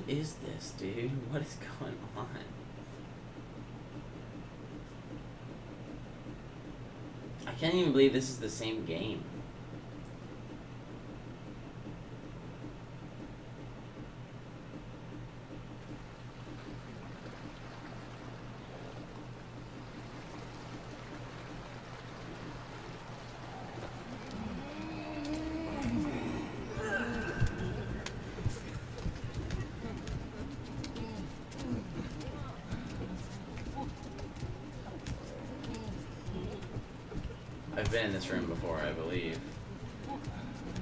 is this, dude? What is going on? I can't even believe this is the same game. I've been in this room before, I believe.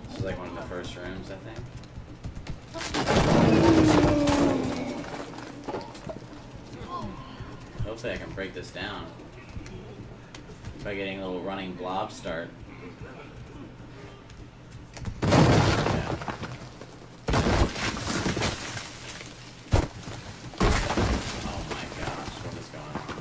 This is like one of the first rooms, I think. Hopefully I can break this down by getting a little running blob start. Yeah. Oh my gosh, what is going on?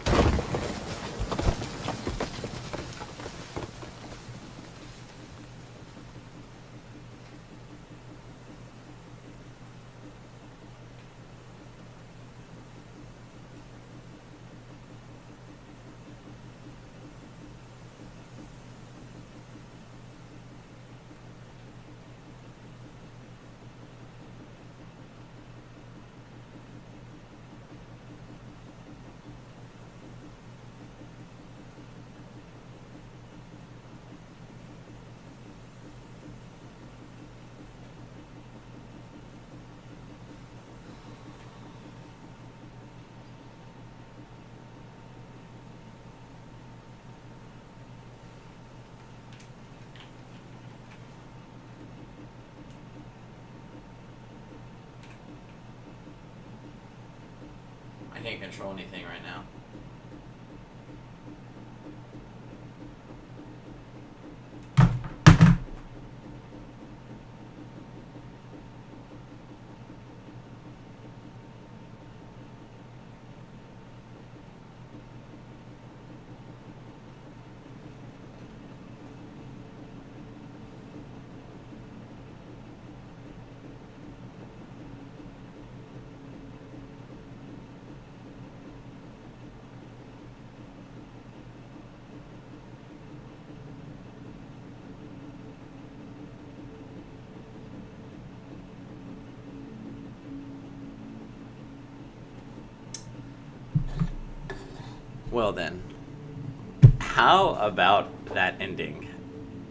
I can't control anything right now. Well then, how about that ending?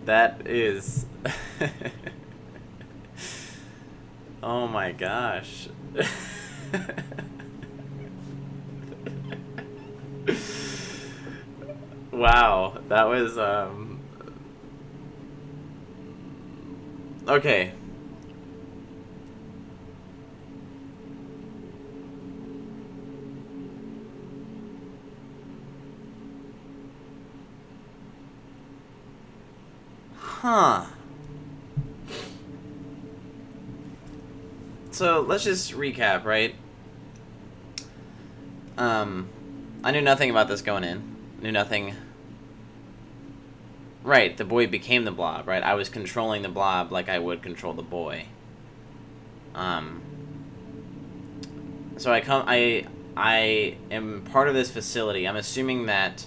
That is... oh my gosh. Wow, that was, okay. Huh. So, let's just recap, right? I knew nothing about this going in. Knew nothing. Right, the boy became the blob, right? I was controlling the blob like I would control the boy. So I am part of this facility. I'm assuming that,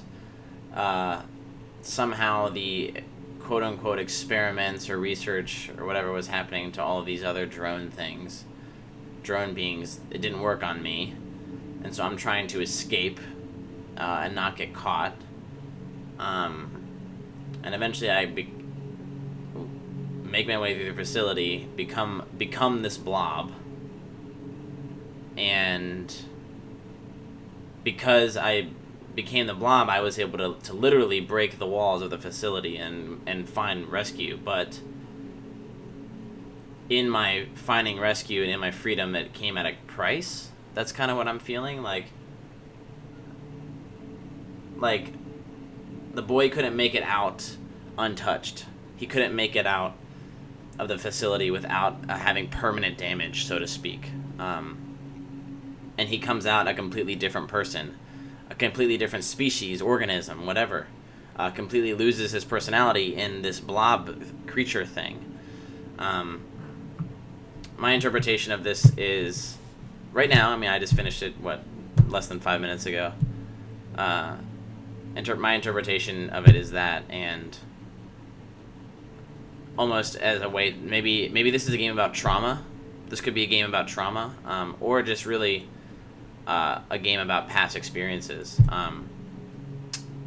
somehow the quote-unquote experiments or research or whatever was happening to all of these other drone beings, it didn't work on me. And so I'm trying to escape and not get caught. And eventually I make my way through the facility, become this blob. And because I became the blob, I was able to literally break the walls of the facility and find rescue. But in my finding rescue and in my freedom, it came at a price. That's kind of what I'm feeling. Like the boy couldn't make it out untouched. He couldn't make it out of the facility without having permanent damage, so to speak. And he comes out a completely different person, a completely different species, organism, whatever. Completely loses his personality in this blob creature thing. My interpretation of this is right now, I mean, I just finished it, less than 5 minutes ago. My interpretation of it is that, and almost as a way, maybe this is a game about trauma. This could be a game about trauma, or just really a game about past experiences.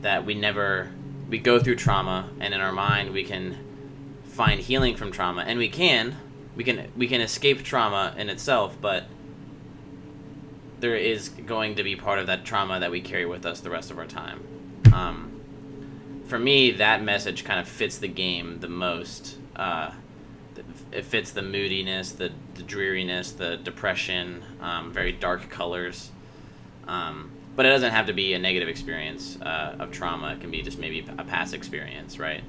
That we go through trauma, and in our mind we can find healing from trauma, and we can escape trauma in itself, but there is going to be part of that trauma that we carry with us the rest of our time. For me, that message kind of fits the game the most. It fits the moodiness, the dreariness, the depression, very dark colors. But it doesn't have to be a negative experience of trauma. It can be just maybe a past experience, right?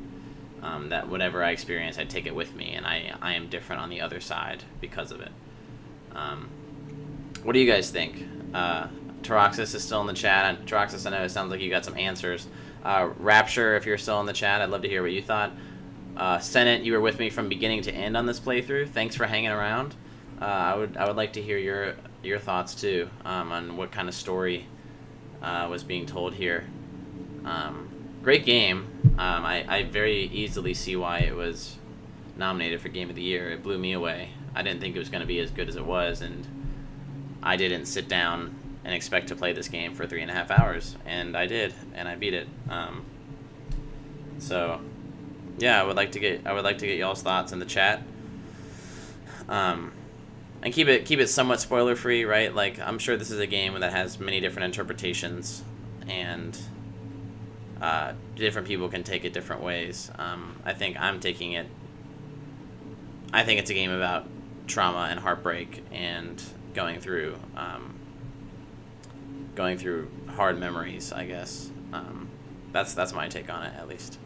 That whatever I experience, I take it with me, and I am different on the other side because of it. What do you guys think? Taraxis is still in the chat. Taraxis, I know it sounds like you got some answers. Rapture, if you're still in the chat, I'd love to hear what you thought. Senate, you were with me from beginning to end on this playthrough. Thanks for hanging around. I would like to hear your thoughts too on what kind of story was being told here. Great game. I very easily see why it was nominated for Game of the Year. It blew me away. I didn't think it was going to be as good as it was, and I didn't sit down and expect to play this game for 3.5 hours, and I did, and I beat it. So, yeah, I would like to get y'all's thoughts in the chat. And keep it somewhat spoiler free, right? Like, I'm sure this is a game that has many different interpretations, and different people can take it different ways. I think it's a game about trauma and heartbreak and going through hard memories, I guess. That's my take on it, at least.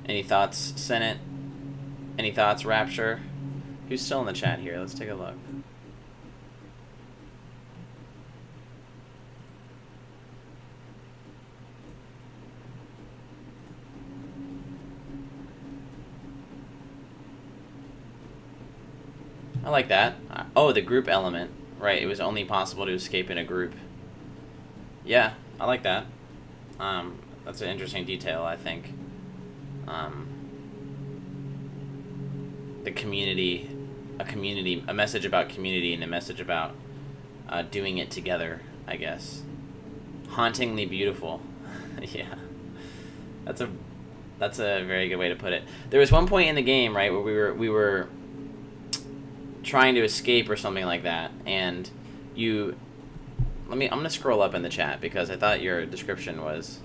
Any thoughts, Senate? Any thoughts, Rapture? Who's still in the chat here? Let's take a look. I like that. Oh, the group element. Right, it was only possible to escape in a group. Yeah, I like that. That's an interesting detail, I think. The community, a message about community and a message about doing it together, I guess. Hauntingly beautiful. Yeah. That's a very good way to put it. There was one point in the game, right, where we were trying to escape or something like that, and I'm going to scroll up in the chat because I thought your description was...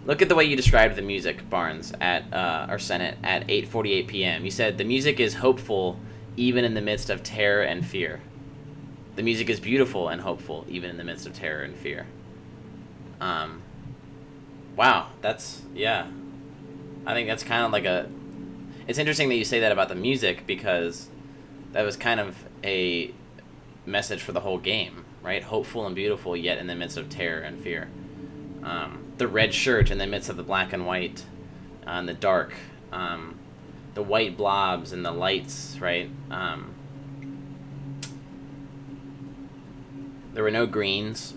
Look at the way you described the music, Barnes, or Senate, at 8:48 p.m. You said, the music is hopeful even in the midst of terror and fear. The music is beautiful and hopeful even in the midst of terror and fear. Wow, yeah. I think that's kind of like it's interesting that you say that about the music, because that was kind of a message for the whole game, right? Hopeful and beautiful, yet in the midst of terror and fear. The red shirt in the midst of the black and white, and the dark, the white blobs and the lights, right? There were no greens,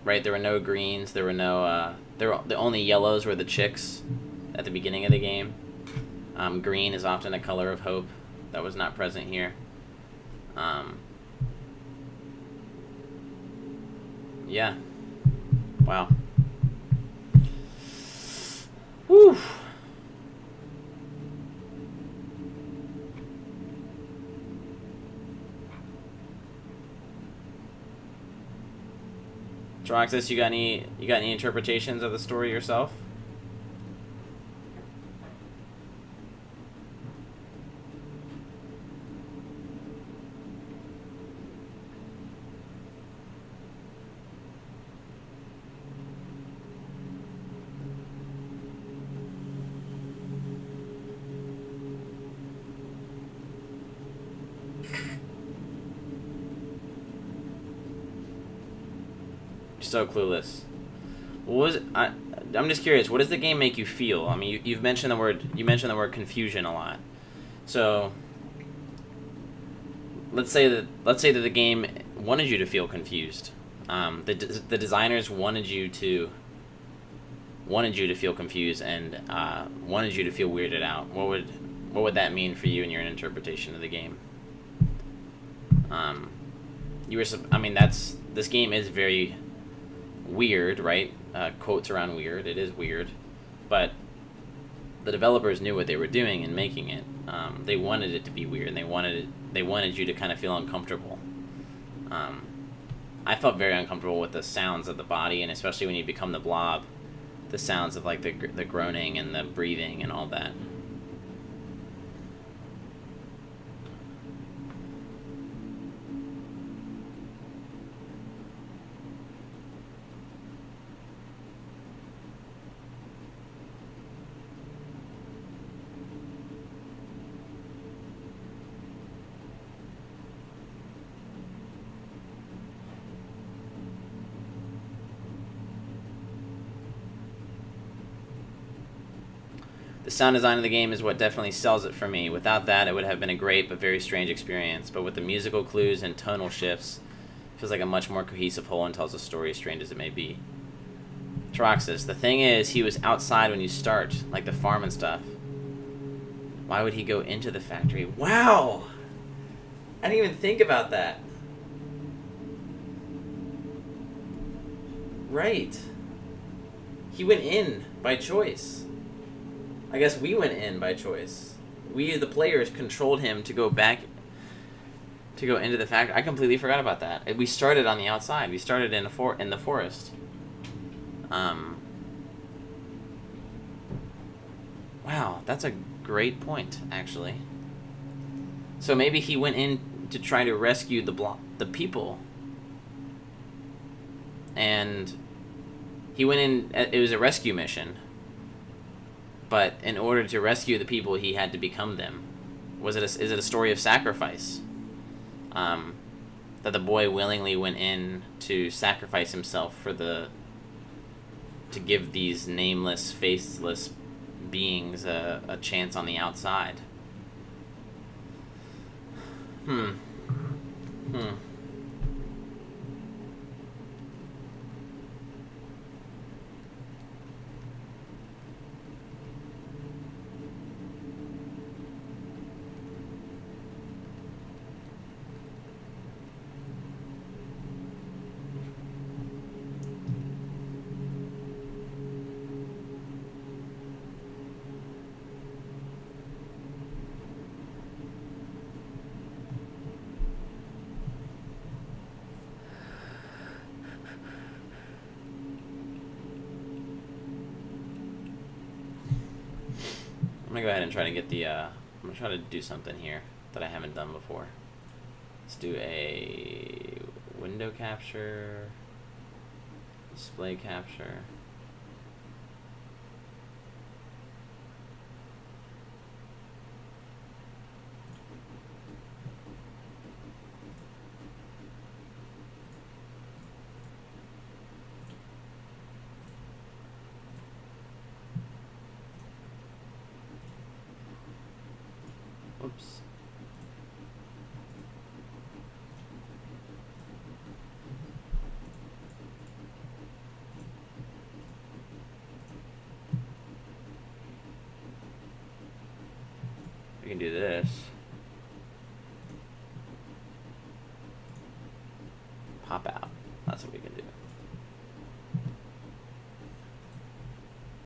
right? There were no greens. There were no. The only yellows were the chicks at the beginning of the game. Green is often a color of hope that was not present here. Yeah. Wow. Whew. Droxus, you got any interpretations of the story yourself? so clueless. What was I'm just curious. What does the game make you feel? I mean, you mentioned the word confusion a lot. So let's say that the game wanted you to feel confused. The designers wanted you to feel confused and wanted you to feel weirded out. What would that mean for you in your interpretation of the game? This game is very weird, right? Quotes around weird. It is weird, but the developers knew what they were doing in making it. They wanted it to be weird, and they wanted you to kind of feel uncomfortable. I felt very uncomfortable with the sounds of the body, and especially when you become the blob, the sounds of like the groaning and the breathing and all that. The sound design of the game is what definitely sells it for me. Without that, it would have been a great but very strange experience. But with the musical clues and tonal shifts, it feels like a much more cohesive whole and tells a story as strange as it may be. Troxus, the thing is, he was outside when you start, like the farm and stuff. Why would he go into the factory? Wow! I didn't even think about that. Right. He went in by choice. I guess we went in by choice. We, the players, controlled him to go into the factory. I completely forgot about that. We started on the outside. We started in the forest. Wow, that's a great point, actually. So maybe he went in to try to rescue the people. And he went in, it was a rescue mission. But in order to rescue the people, he had to become them. Is it a story of sacrifice? That the boy willingly went in to sacrifice himself to give these nameless, faceless beings a chance on the outside. I'm gonna go ahead and try to get I'm gonna try to do something here that I haven't done before. Let's do a window capture, display capture. Oops. We can do this.